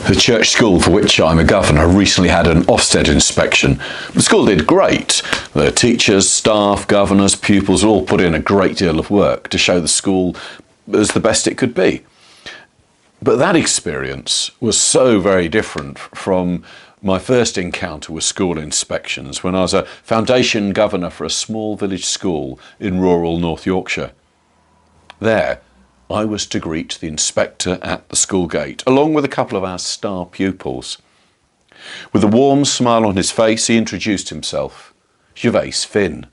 The church school for which I'm a governor recently had an Ofsted inspection. The school did great. The teachers, staff, governors, pupils all put in a great deal of work to show the school as the best it could be. But that experience was so very different from my first encounter with school inspections when I was a foundation governor for a small village school in rural North Yorkshire. There, I was to greet the inspector at the school gate, along with a couple of our star pupils. With a warm smile on his face, he introduced himself, Gervais Finn.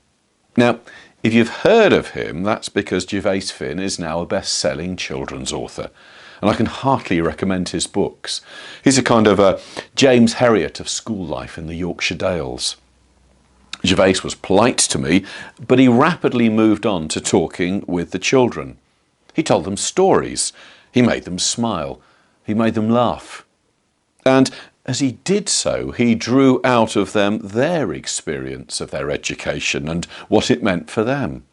Now, if you've heard of him, that's because Gervais Finn is now a best-selling children's author, and I can heartily recommend his books. He's a kind of a James Herriot of school life in the Yorkshire Dales. Gervais was polite to me, but he rapidly moved on to talking with the children. He told them stories, he made them smile, he made them laugh. And as he did so, he drew out of them their experience of their education and what it meant for them.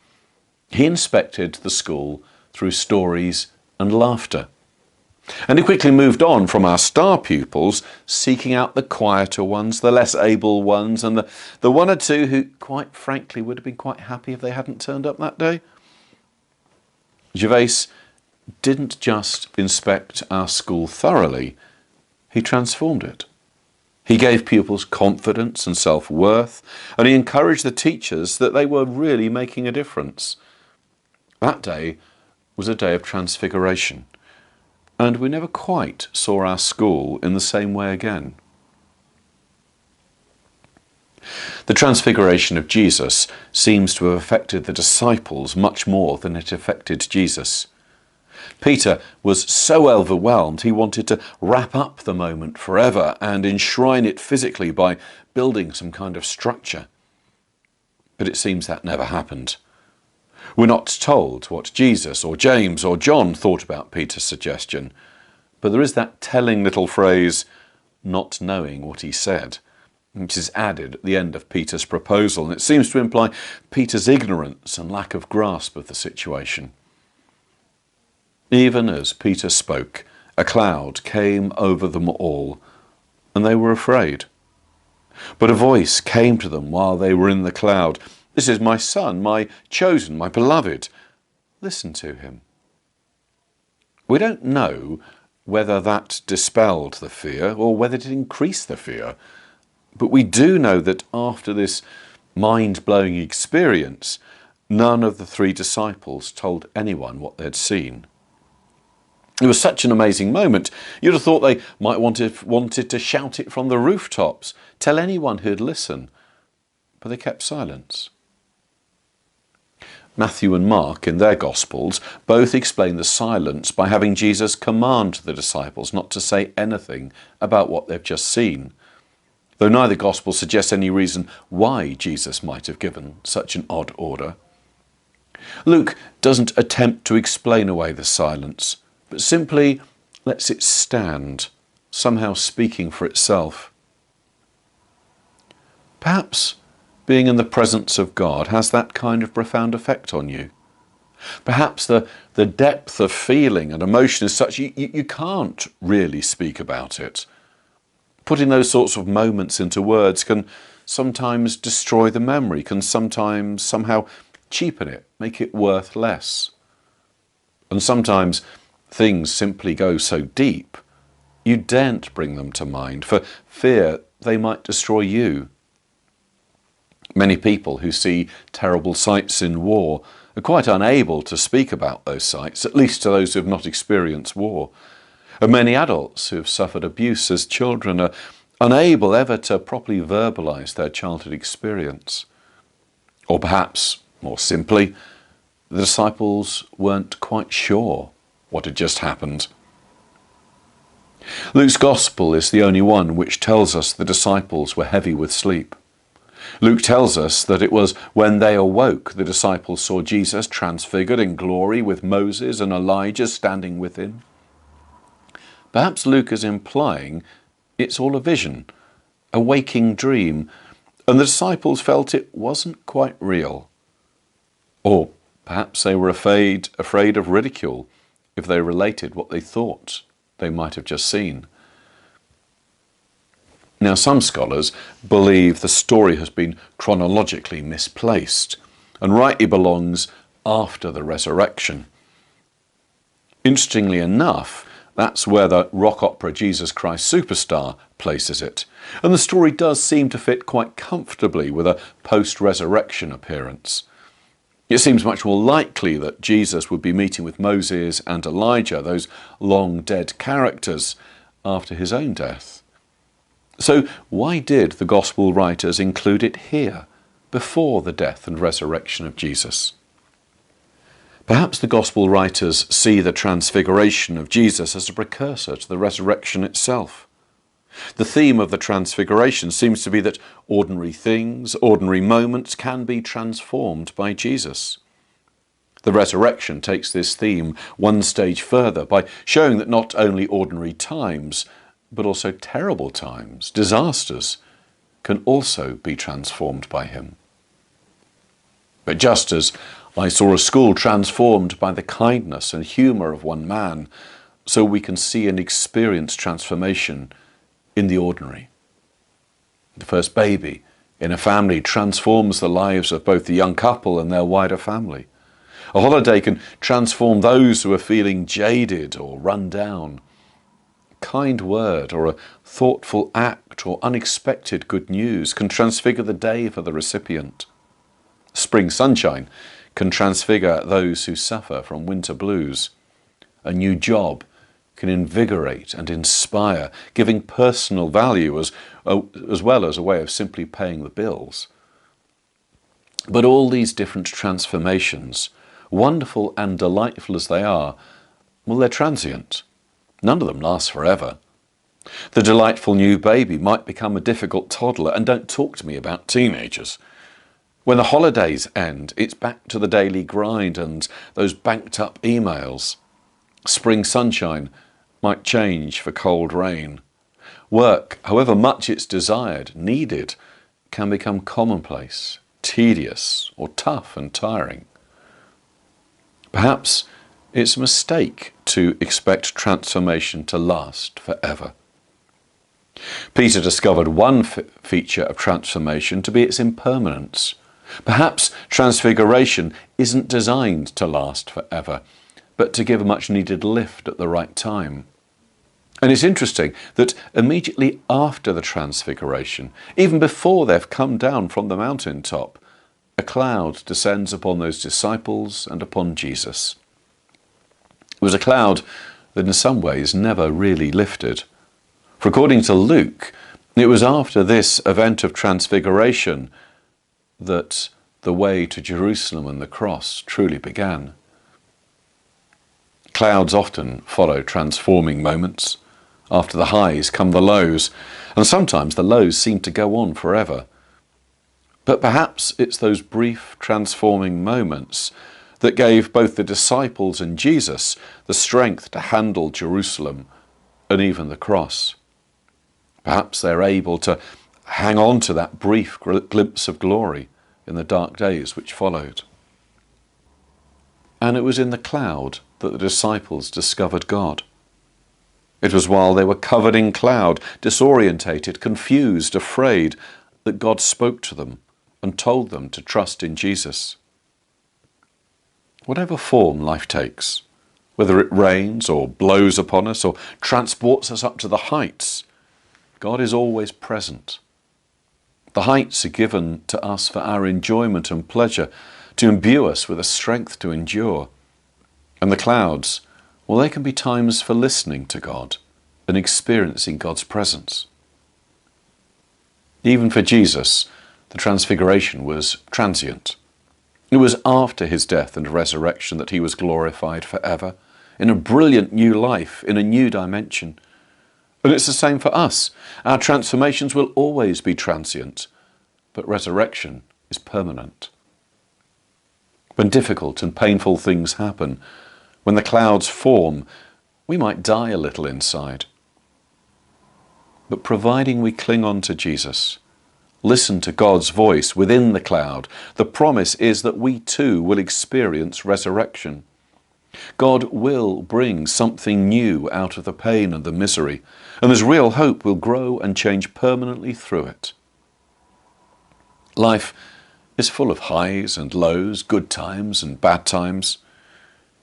He inspected the school through stories and laughter. And he quickly moved on from our star pupils, seeking out the quieter ones, the less able ones, and the one or two who, quite frankly, would have been quite happy if they hadn't turned up that day. Gervais didn't just inspect our school thoroughly, he transformed it. He gave pupils confidence and self-worth, and he encouraged the teachers that they were really making a difference. That day was a day of transfiguration, and we never quite saw our school in the same way again. The transfiguration of Jesus seems to have affected the disciples much more than it affected Jesus. Peter was so overwhelmed he wanted to wrap up the moment forever and enshrine it physically by building some kind of structure. But it seems that never happened. We're not told what Jesus or James or John thought about Peter's suggestion, but there is that telling little phrase, not knowing what he said, which is added at the end of Peter's proposal, and it seems to imply Peter's ignorance and lack of grasp of the situation. Even as Peter spoke, a cloud came over them all, and they were afraid. But a voice came to them while they were in the cloud. "This is my son, my chosen, my beloved. Listen to him." We don't know whether that dispelled the fear or whether it increased the fear. But we do know that after this mind-blowing experience, none of the three disciples told anyone what they'd seen. It was such an amazing moment, you'd have thought they might wanted to shout it from the rooftops, tell anyone who'd listen, but they kept silence. Matthew and Mark, in their Gospels, both explain the silence by having Jesus command the disciples not to say anything about what they've just seen, though neither Gospel suggests any reason why Jesus might have given such an odd order. Luke doesn't attempt to explain away the silence, but simply lets it stand, somehow speaking for itself. Perhaps being in the presence of God has that kind of profound effect on you. Perhaps the depth of feeling and emotion is such you can't really speak about it. Putting those sorts of moments into words can sometimes destroy the memory, can sometimes somehow cheapen it, make it worth less. And sometimes things simply go so deep, you daren't bring them to mind for fear they might destroy you. Many people who see terrible sights in war are quite unable to speak about those sights, at least to those who have not experienced war. And many adults who have suffered abuse as children are unable ever to properly verbalise their childhood experience. Or perhaps, more simply, the disciples weren't quite sure what had just happened. Luke's Gospel is the only one which tells us the disciples were heavy with sleep. Luke tells us that it was when they awoke the disciples saw Jesus transfigured in glory with Moses and Elijah standing with him. Perhaps Luke is implying it's all a vision, a waking dream, and the disciples felt it wasn't quite real. Or perhaps they were afraid of ridicule if they related what they thought they might have just seen. Now, some scholars believe the story has been chronologically misplaced and rightly belongs after the resurrection. Interestingly enough, that's where the rock opera Jesus Christ Superstar places it. And the story does seem to fit quite comfortably with a post-resurrection appearance. It seems much more likely that Jesus would be meeting with Moses and Elijah, those long dead characters, after his own death. So why did the Gospel writers include it here, before the death and resurrection of Jesus? Perhaps the Gospel writers see the transfiguration of Jesus as a precursor to the resurrection itself. The theme of the transfiguration seems to be that ordinary things, ordinary moments can be transformed by Jesus. The resurrection takes this theme one stage further by showing that not only ordinary times, but also terrible times, disasters, can also be transformed by him. But just as I saw a school transformed by the kindness and humour of one man, so we can see and experience transformation in the ordinary. The first baby in a family transforms the lives of both the young couple and their wider family. A holiday can transform those who are feeling jaded or run down. A kind word or a thoughtful act or unexpected good news can transfigure the day for the recipient. Spring sunshine can transfigure those who suffer from winter blues. A new job can invigorate and inspire, giving personal value as well as a way of simply paying the bills. But all these different transformations, wonderful and delightful as they are, well, they're transient. None of them last forever. The delightful new baby might become a difficult toddler, and don't talk to me about teenagers. When the holidays end, it's back to the daily grind and those banked up emails. Spring sunshine might change for cold rain. Work, however much it's desired, needed, can become commonplace, tedious, or tough and tiring. Perhaps it's a mistake to expect transformation to last forever. Peter discovered one feature of transformation to be its impermanence. Perhaps transfiguration isn't designed to last forever, but to give a much needed lift at the right time. And it's interesting that immediately after the transfiguration, even before they've come down from the mountaintop, a cloud descends upon those disciples and upon Jesus. It was a cloud that in some ways never really lifted. For according to Luke, it was after this event of transfiguration that the way to Jerusalem and the cross truly began. Clouds often follow transforming moments. After the highs come the lows, and sometimes the lows seem to go on forever. But perhaps it's those brief transforming moments that gave both the disciples and Jesus the strength to handle Jerusalem and even the cross. Perhaps they're able to hang on to that brief glimpse of glory in the dark days which followed. And it was in the cloud that the disciples discovered God. It was while they were covered in cloud, disorientated, confused, afraid, that God spoke to them and told them to trust in Jesus. Whatever form life takes, whether it rains or blows upon us or transports us up to the heights, God is always present. The heights are given to us for our enjoyment and pleasure, to imbue us with a strength to endure. And the clouds, well, they can be times for listening to God and experiencing God's presence. Even for Jesus, the transfiguration was transient. It was after his death and resurrection that he was glorified forever, in a brilliant new life, in a new dimension. And it's the same for us. Our transformations will always be transient, but resurrection is permanent. When difficult and painful things happen, when the clouds form, we might die a little inside. But providing we cling on to Jesus, listen to God's voice within the cloud, the promise is that we too will experience resurrection. God will bring something new out of the pain and the misery, and there's real hope will grow and change permanently through it. Life is full of highs and lows, good times and bad times.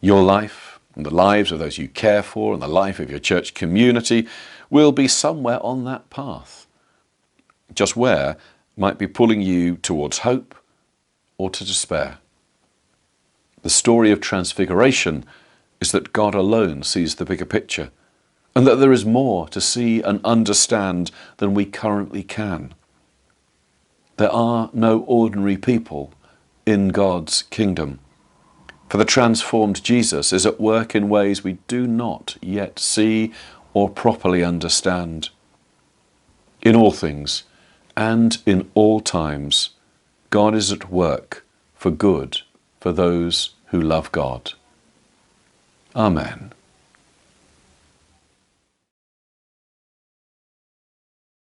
Your life and the lives of those you care for and the life of your church community will be somewhere on that path. Just where might be pulling you towards hope or to despair. The story of Transfiguration is that God alone sees the bigger picture, and that there is more to see and understand than we currently can. There are no ordinary people in God's kingdom, for the transformed Jesus is at work in ways we do not yet see or properly understand. In all things and in all times, God is at work for good for those who love God. Amen.